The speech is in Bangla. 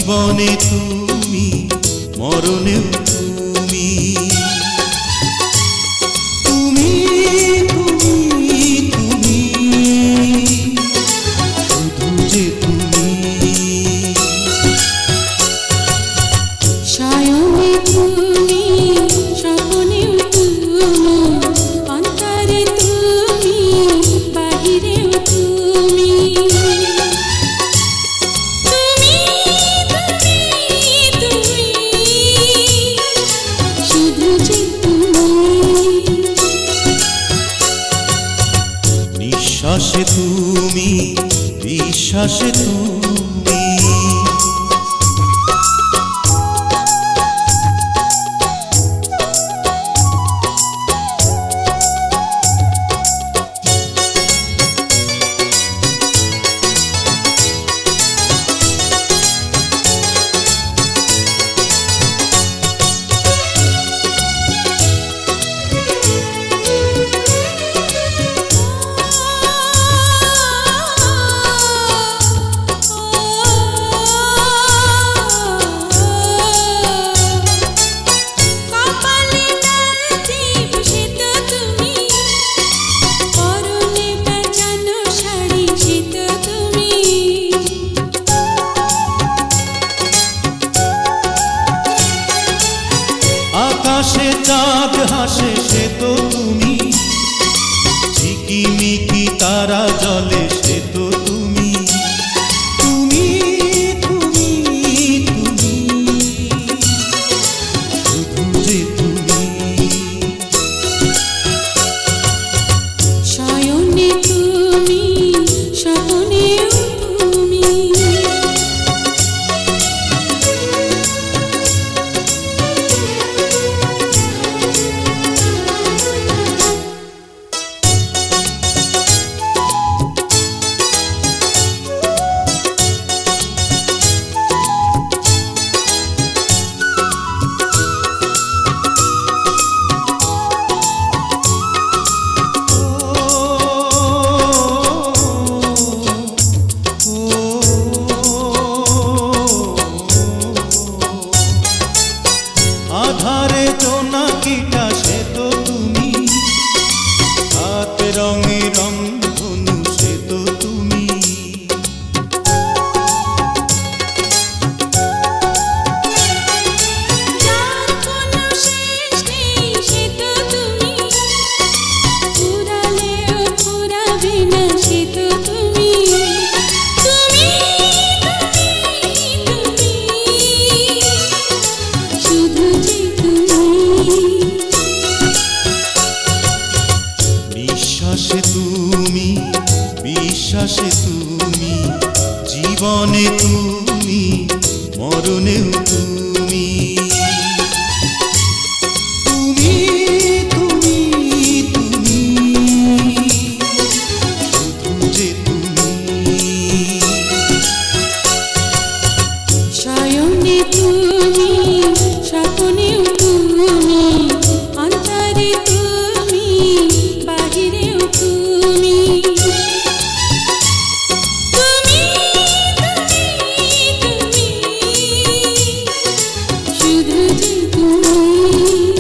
জীবনে তুমি মরণেও তুমি তুমি তুমি তুমি শুধু যে তুমি শয়নে তুমি স্বপ্নেও তুমি অন্তরে তুমি বাহিরেও তুমি নিঃশ্বাসে তুমি বিশ্বাসে তুমি আকাশে চাঁদ হাসে সে তো তুমি ঝিকিমিকি তারা জলে সে তো তুমি তুমি তুমি তুমি শুধু যে তুমি শয়নে তুমি স্বপ্নেও তুমি আধারে জোনাকিটা সে তো তুমি হাত রঙে রংধনু সে তো তুমি যার কোনো শেষ নেই সে তো তুমি ফুরালেও ফুরাবে না সে তো তুমি তুমি তুমি শুধু যে তুমি নিঃশ্বাসে তুমি বিশ্বাসে তুমি জীবনে তুমি মরণেও তুমি তুমি তুমি তুমি শুধু যে তুমি শয়নে তুমি স্বপ্নেও তুমি অন্তরে তুমি বাহিরেও তুমি তুমি তুমি শুধু যে তুমি